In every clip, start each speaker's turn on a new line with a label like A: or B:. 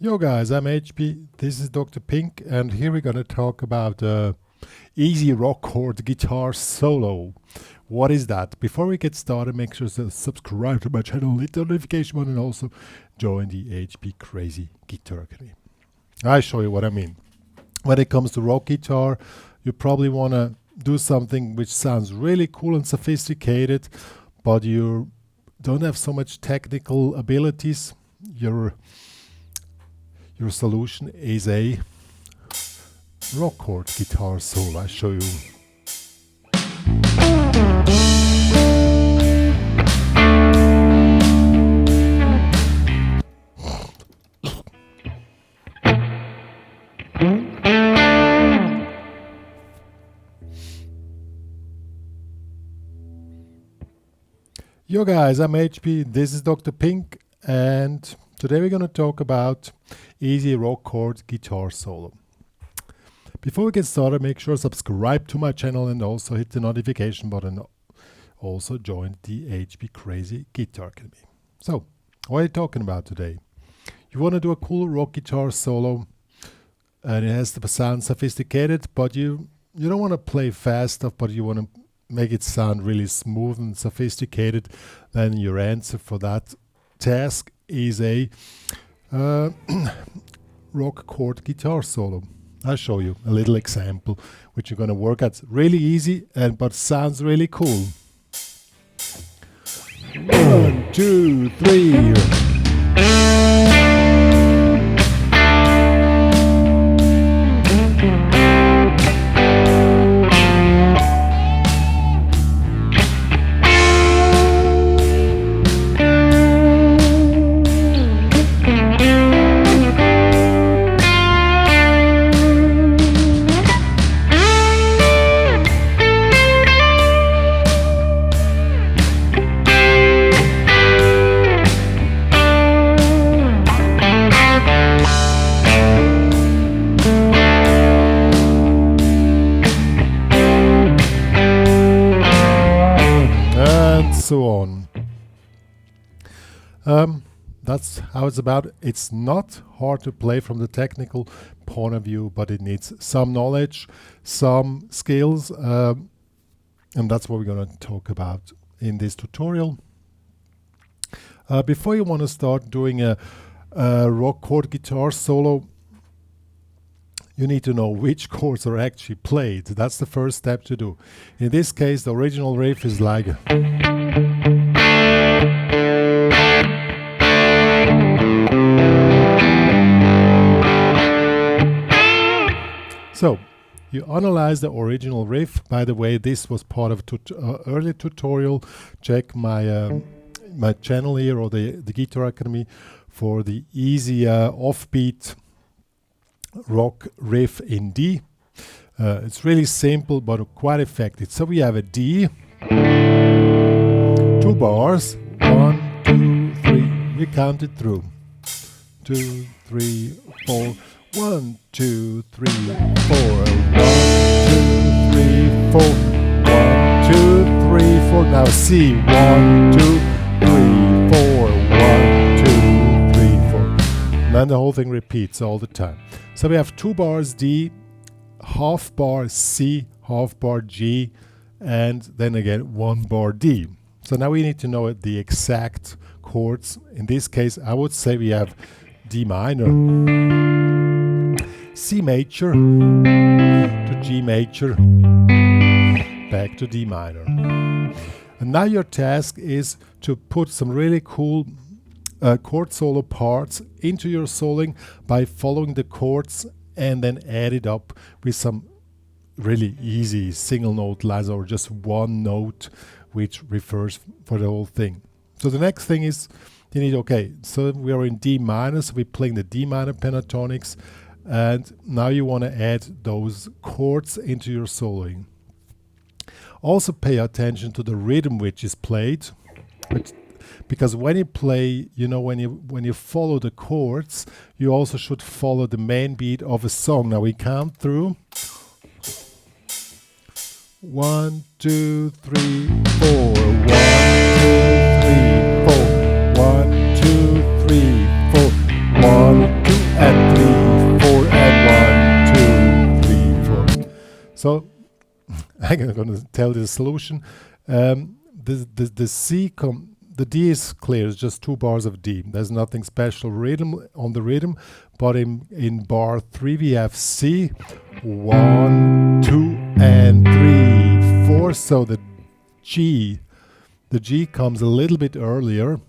A: Yo guys, I'm HP, this is Dr. Pink, and here we're gonna talk about easy rock chord guitar solo. What is that? Before we get started, make sure to subscribe to my channel, hit the notification button, and also join the HPCrazy Guitar Academy. I'll show you what I mean. When it comes to rock guitar, you probably wanna do something which sounds really cool and sophisticated, but you don't have so much technical abilities. Your solution is a rock chord guitar solo. I'll show you. Yo guys, I'm HP, this is Dr. Pink, and today we're going to talk about easy rock chord guitar solo. Before we get started, make sure to subscribe to my channel and also hit the notification button. Also join the HPCrazy Guitar Academy. So, what are you talking about today? You want to do a cool rock guitar solo, and it has to sound sophisticated, but you don't want to play fast stuff, but you want to make it sound really smooth and sophisticated. Then your answer for that task is a rock chord guitar solo. I'll show you a little example which you're going to work at. Really easy but sounds really cool. 1, 2, 3. So on. That's how it's about. It's not hard to play from the technical point of view, but it needs some knowledge, some skills, and that's what we're going to talk about in this tutorial. Before you want to start doing a rock chord guitar solo, you need to know which chords are actually played. That's the first step to do. In this case, the original riff is like... So, you analyze the original riff. By the way, this was part of early tutorial. Check my my channel here, or the Guitar Academy, for the easy offbeat rock riff in D. It's really simple but quite effective. So we have a D, 2 bars, 1, 2, 3. We count it through. 2, 3, 4. 1, 2, 3, 4. 1, 2, 3, 4. 1, 2, 3, 4. Now C. 1, 2, 3, 4. 1, 2, 3, 4. And then the whole thing repeats all the time. So we have 2 bars D, half bar C, half bar G, and then again 1 bar D. So now we need to know the exact chords. In this case, I would say we have D minor, C major to G major, back to D minor. And now your task is to put some really cool chord solo parts into your soloing by following the chords and then add it up with some really easy single note lines or just one note which refers for the whole thing. So the next thing is you need, okay, so we are in D minor, so we're playing the D minor pentatonics, and now you want to add those chords into your soloing. Also pay attention to the rhythm which is played, because when you play, you know, when you follow the chords, you also should follow the main beat of a song. Now we count through 1, 2, 3, 4. 1, 2, 3, 4. 1, 2, 3, 4. 1, 2, I'm going to tell you the solution. The D is clear, it's just 2 bars of D. There's nothing special rhythm on the rhythm, but in bar 3 we have C, 1, 2, and 3, 4. So the G comes a little bit earlier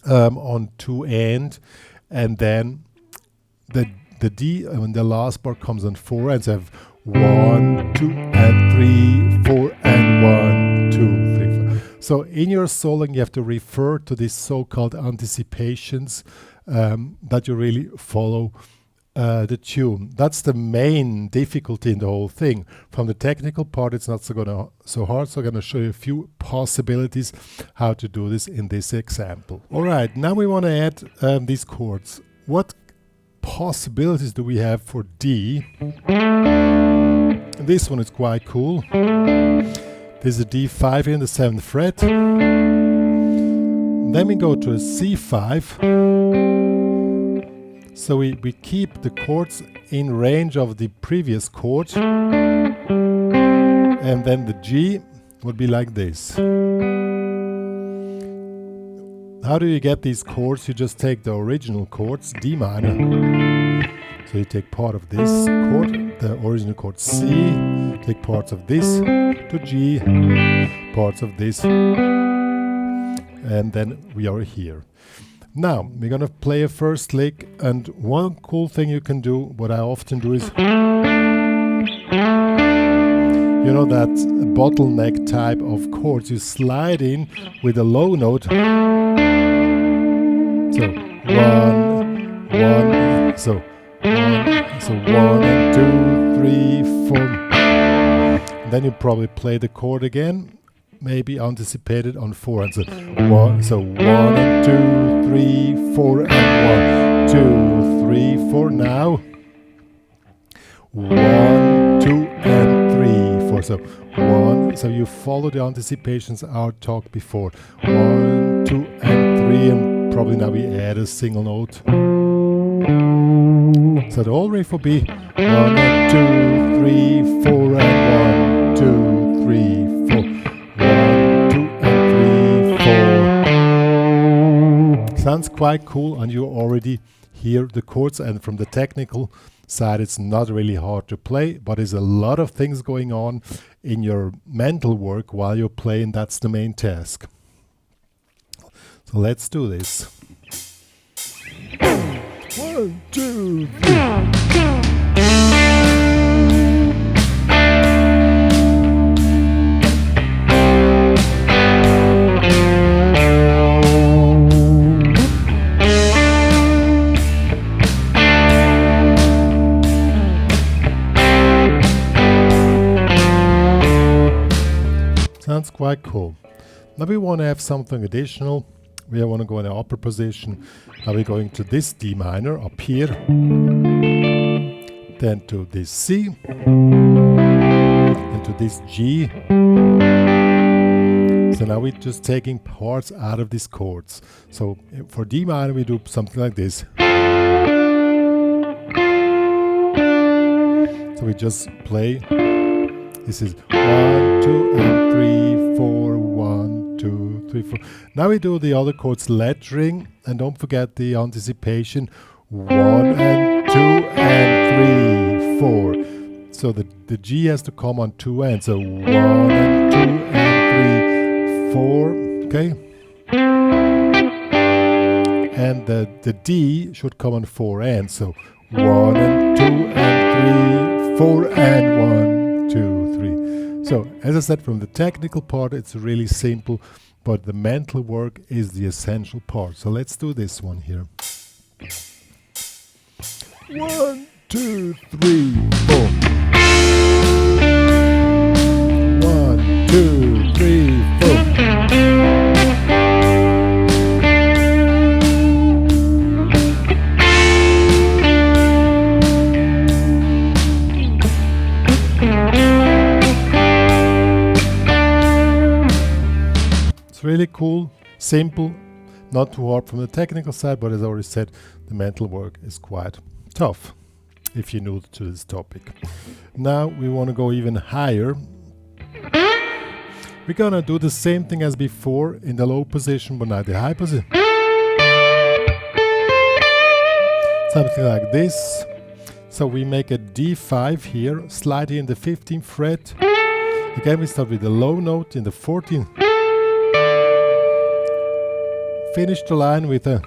A: on 2 and then the D and the last bar comes on 4 and so I have 1, 2, and 3, 4, and 1, 2, 3, 4. So in your soloing, you have to refer to these so-called anticipations that you really follow the tune. That's the main difficulty in the whole thing. From the technical part, it's not so hard. So I'm going to show you a few possibilities how to do this in this example. All right, now we want to add these chords. What possibilities do we have for D? This one is quite cool. There's a D5 here in the 7th fret. Then we go to a C5. So we keep the chords in range of the previous chord. And then the G would be like this. How do you get these chords? You just take the original chords, D minor. So you take part of this chord, the original chord C, take parts of this to G, parts of this, and then we are here. Now, we're going to play a first lick, and one cool thing you can do, what I often do is, you know that bottleneck type of chords, you slide in with a low note. So, 1, so 1 and 2, 3, 4. Then you probably play the chord again, maybe anticipated on 4 and so 1. So 1 and 2, 3, 4 and 1, 2, 3, 4. Now 1, 2 and 3, 4. So 1. So you follow the anticipations our talk before. 1, 2 and 3, and probably now we add a single note. So the whole riff will be 1 and 2, 3, 4 and 1, 2, 3, 4. 1, 2 and 3, 4. Sounds quite cool, and you already hear the chords. And from the technical side, it's not really hard to play, but there's a lot of things going on in your mental work while you're playing. That's the main task. So let's do this. 1, 2, 3. Sounds quite cool. Now we want to have something additional. We want to go in an upper position. Now we're going to this D minor up here, then to this C, and to this G. So now we're just taking parts out of these chords. So for D minor we do something like this. So we just play. This is 1, 2 and 3, 4, 1, 2, 3, 4. Now we do the other chords lettering, and don't forget the anticipation. 1 and 2 and 3, 4. So the G has to come on 2 ends. So 1 and 2 and 3, 4. Okay. And the D should come on 4 ends. So 1 and 2 and 3, 4 and 1, 2, 3. So as I said, from the technical part, it's really simple, but the mental work is the essential part. So let's do this one here. 1, 2, 3, 4. 1, 2, 3, 4. It's really cool, simple, not too hard from the technical side, but as I already said, the mental work is quite tough if you're new to this topic. Now we want to go even higher. We're gonna do the same thing as before in the low position, but now the high position. Something like this. So we make a D5 here, slightly in the 15th fret. Again, we start with a low note in the 14th. Finish the line with a.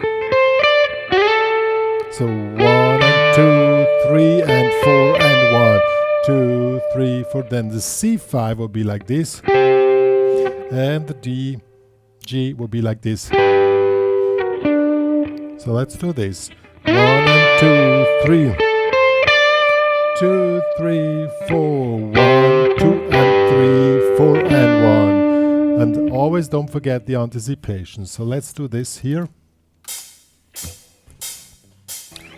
A: So 1 and 2, 3 and 4 and 1, 2, 3, 4. Then the C5 will be like this. And the D, G will be like this. So let's do this. 1 and 2, 3. 2, 3, 4, 1, 2 and 3, 4 and 1. And always don't forget the anticipation. So let's do this here.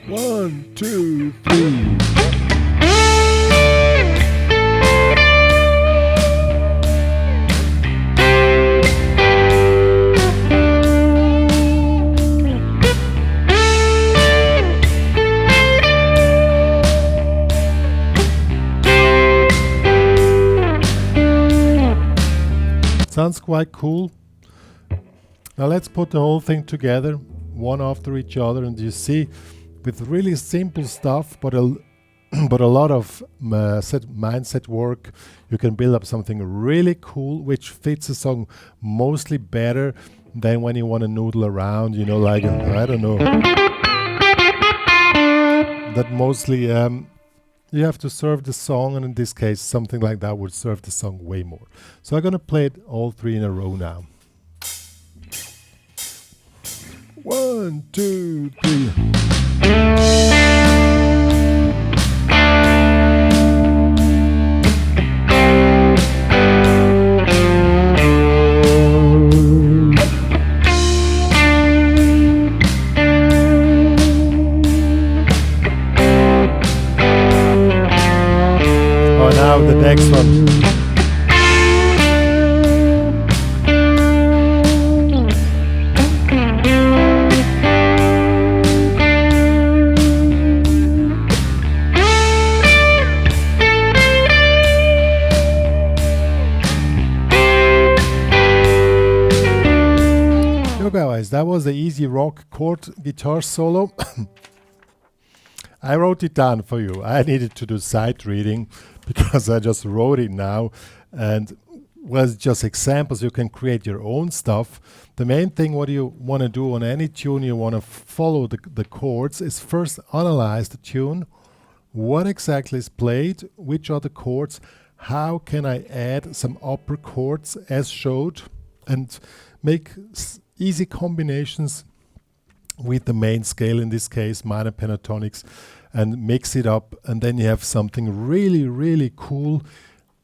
A: 1, 2, 3. Sounds quite cool. Now let's put the whole thing together, one after each other, and you see, with really simple stuff, but a lot of mindset work, you can build up something really cool, which fits a song mostly better than when you want to noodle around, you know, like, I don't know. That mostly, you have to serve the song, and in this case, something like that would serve the song way more. So I'm going to play it all three in a row now. 1, 2, 3. Oh, now the next one. Guys, that was the easy rock chord guitar solo. I wrote it down for you. I needed to do sight reading because I just wrote it now, and was just examples. You can create your own stuff. The main thing what you want to do on any tune, you want to follow the chords, is first analyze the tune. What exactly is played? Which are the chords? How can I add some upper chords as showed, and make easy combinations with the main scale, in this case minor pentatonics, and mix it up, and then you have something really, really cool,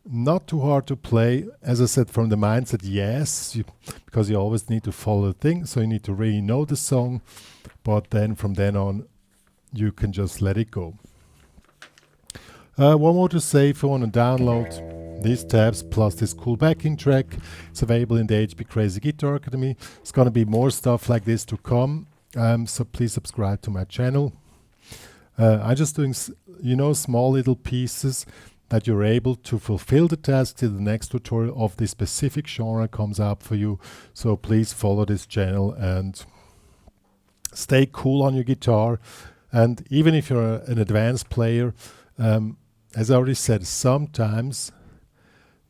A: not too hard to play. As I said, from the mindset, yes, because you always need to follow the thing, so you need to really know the song, but then from then on you can just let it go. One more to say, if you want to download these tabs plus this cool backing track, it's available in the HPCrazy Guitar Academy. It's going to be more stuff like this to come, so please subscribe to my channel. I'm just doing, small little pieces that you're able to fulfill the task till the next tutorial of this specific genre comes up for you. So please follow this channel and stay cool on your guitar. And even if you're an advanced player, as I already said, sometimes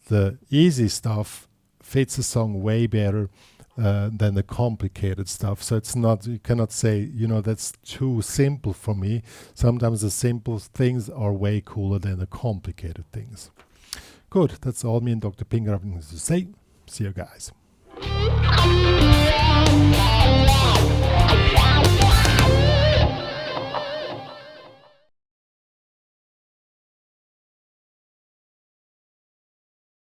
A: the easy stuff fits a song way better than the complicated stuff. So it's not, you cannot say, that's too simple for me. Sometimes the simple things are way cooler than the complicated things. Good, that's all me and Dr. Pinger have to say. See you guys.